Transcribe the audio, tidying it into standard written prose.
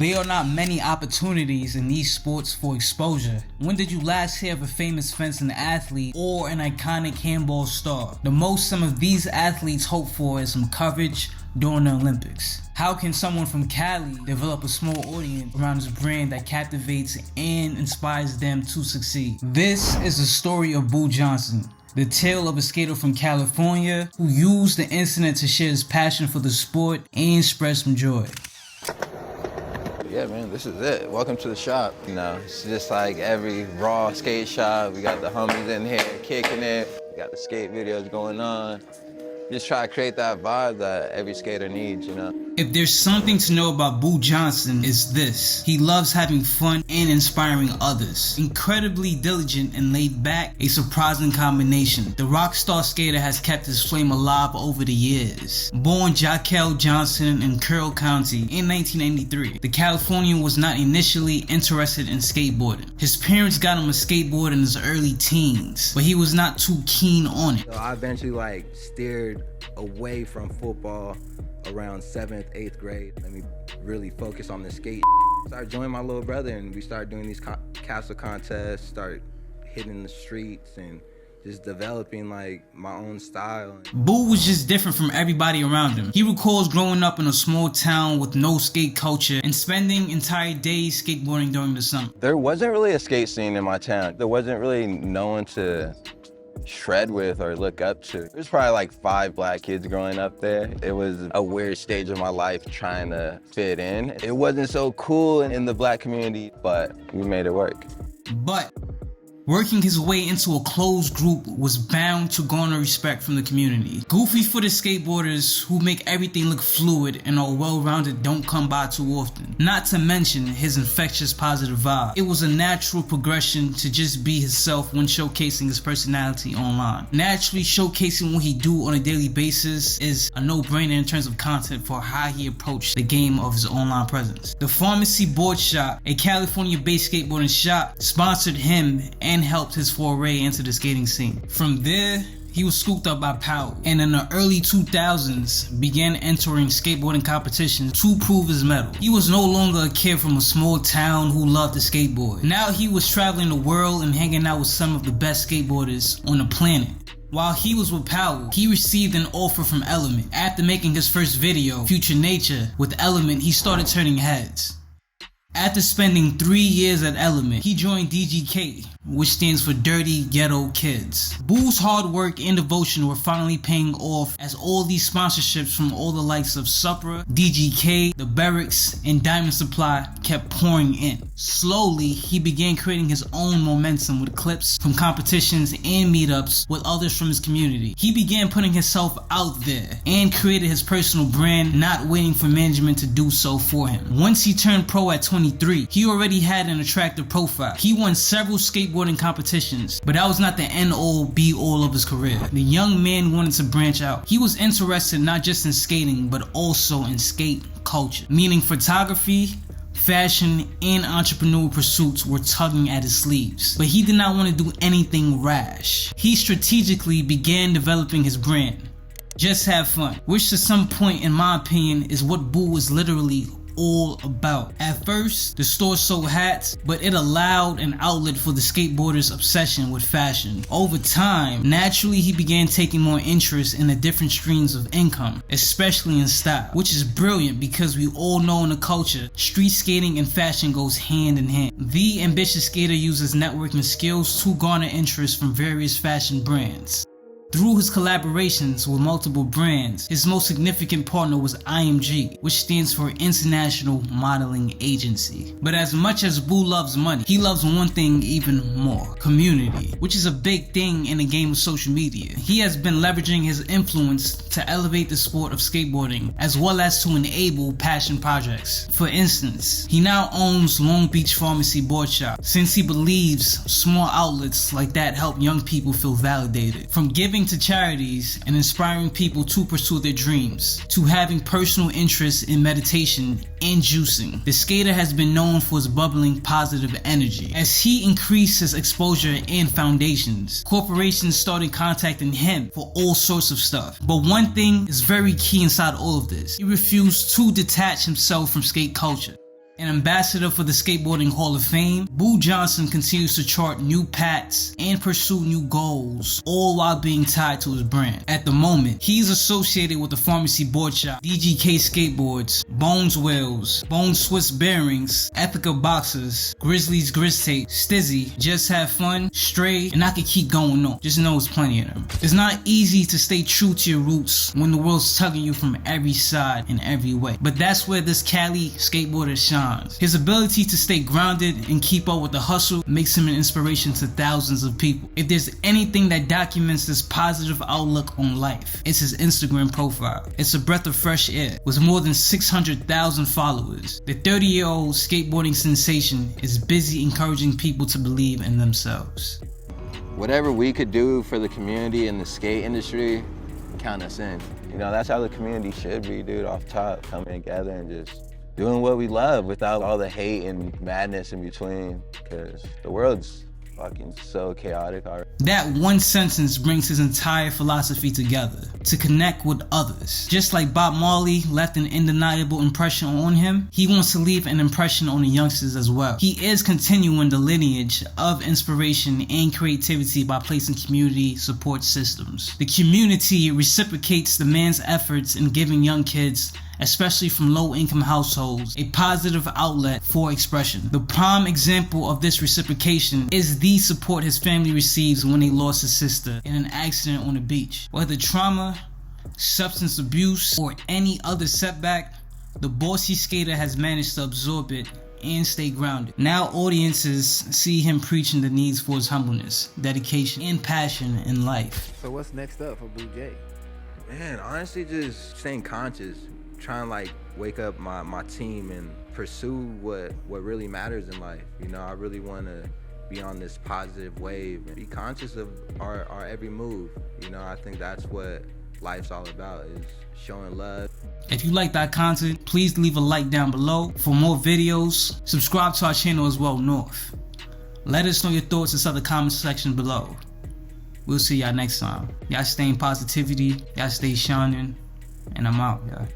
There are not many opportunities in these sports for exposure. When did you last hear of a famous fencing athlete or an iconic handball star? The most some of these athletes hope for is some coverage during the Olympics. How can someone from Cali develop a small audience around his brand that captivates and inspires them to succeed? This is the story of Boo Johnson, the tale of a skater from California who used the incident to share his passion for the sport and spread some joy. Yeah, man, this is it. Welcome to the shop. You know, it's just like every raw skate shop. We got the homies in here kicking it. We got the skate videos going on. Just try to create that vibe that every skater needs, you know? If there's something to know about Boo Johnson, it's this. He loves having fun and inspiring others. Incredibly diligent and laid back, a surprising combination. The rock star skater has kept his flame alive over the years. Born 𝐥𝐤𝐤 Johnson in Carroll County in 1993, the Californian was not initially interested in skateboarding. His parents got him a skateboard in his early teens, but he was not too keen on it. So I eventually steered away from football around 7th, 8th grade. Let me really focus on the skate. Started joining my little brother and we started doing these castle contests, started hitting the streets and just developing my own style. Boo was just different from everybody around him. He recalls growing up in a small town with no skate culture and spending entire days skateboarding during the summer. There wasn't really a skate scene in my town. There wasn't really no one to shred with or look up to. There's probably 5 black kids growing up there. It was a weird stage of my life trying to fit in. It wasn't so cool in the black community, but we made it work. But working his way into a closed group was bound to garner respect from the community. Goofy-footed skateboarders who make everything look fluid and are well-rounded don't come by too often. Not to mention his infectious positive vibe. It was a natural progression to just be himself when showcasing his personality online. Naturally, showcasing what he do on a daily basis is a no-brainer in terms of content for how he approached the game of his online presence. The Pharmacy Board Shop, a California-based skateboarding shop, sponsored him and helped his foray into the skating scene. From there, he was scooped up by Powell, and in the early 2000s began entering skateboarding competitions to prove his mettle. He was no longer a kid from a small town who loved to skateboard. Now he was traveling the world and hanging out with some of the best skateboarders on the planet. While he was with Powell, he received an offer from Element. After making his first video, Future Nature, with Element, he started turning heads. After spending 3 years at Element, he joined DGK, which stands for Dirty Ghetto Kids. Boo's hard work and devotion were finally paying off as all these sponsorships from all the likes of Supra, DGK, The Barracks, and Diamond Supply kept pouring in. Slowly, he began creating his own momentum with clips from competitions and meetups with others from his community. He began putting himself out there and created his personal brand, not waiting for management to do so for him. Once he turned pro at 23, he already had an attractive profile. He won several skateboarding competitions, but that was not the end-all be-all of his career. The young man wanted to branch out. He was interested not just in skating, but also in skate culture, meaning photography, fashion, and entrepreneurial pursuits were tugging at his sleeves. But he did not want to do anything rash. He strategically began developing his brand. Just have fun, which to some point, in my opinion, is what Boo is literally all about. At first, the store sold hats, but it allowed an outlet for the skateboarder's obsession with fashion. Over time, naturally he began taking more interest in the different streams of income, especially in style, which is brilliant because we all know in the culture, street skating and fashion goes hand in hand. The ambitious skater uses networking skills to garner interest from various fashion brands. Through his collaborations with multiple brands, his most significant partner was IMG, which stands for International Modeling Agency. But as much as Boo loves money, he loves one thing even more: community, which is a big thing in the game of social media. He has been leveraging his influence to elevate the sport of skateboarding, as well as to enable passion projects. For instance, he now owns Long Beach Pharmacy Board Shop, since he believes small outlets like that help young people feel validated. From giving to charities and inspiring people to pursue their dreams, to having personal interests in meditation and juicing, the skater has been known for his bubbling positive energy. As he increased his exposure and foundations, corporations started contacting him for all sorts of stuff. But one thing is very key inside all of this: he refused to detach himself from skate culture. An ambassador for the Skateboarding Hall of Fame, Boo Johnson continues to chart new paths and pursue new goals, all while being tied to his brand. At the moment, he's associated with the Pharmacy Board Shop, DGK Skateboards, Bones Wheels, Bones Swiss Bearings, Epica Boxers, Grizzlies Grizz Tape, Stizzy, Just Have Fun, Stray, and I could keep going on. Just know it's plenty of them. It's not easy to stay true to your roots when the world's tugging you from every side in every way. But that's where this Cali skateboarder shines. His ability to stay grounded and keep up with the hustle makes him an inspiration to thousands of people. If there's anything that documents this positive outlook on life, it's his Instagram profile. It's a breath of fresh air. With more than 600,000 followers, the 30-year-old skateboarding sensation is busy encouraging people to believe in themselves. Whatever we could do for the community and the skate industry, count us in. You know, that's how the community should be, dude, off top, coming together and just doing what we love without all the hate and madness in between, because the world's fucking so chaotic already. That one sentence brings his entire philosophy together: to connect with others. Just like Bob Marley left an undeniable impression on him, he wants to leave an impression on the youngsters as well. He is continuing the lineage of inspiration and creativity by placing community support systems. The community reciprocates the man's efforts in giving young kids, especially from low-income households, a positive outlet for expression. The prime example of this reciprocation is the support his family receives when they lost his sister in an accident on the beach. Whether trauma, substance abuse, or any other setback, the bossy skater has managed to absorb it and stay grounded. Now audiences see him preaching the needs for his humbleness, dedication, and passion in life. So what's next up for Boo J? Man, honestly, just staying conscious. Trying to like wake up my team and pursue what really matters in life. You know, I really want to be on this positive wave and be conscious of our every move. You know, I think that's what life's all about, is showing love. If you like that content, please leave a like down below. For more videos, subscribe to our channel as well, North. Let us know your thoughts inside the comment section below. We'll see y'all next time. Y'all stay in positivity, y'all stay shining, and I'm out, y'all.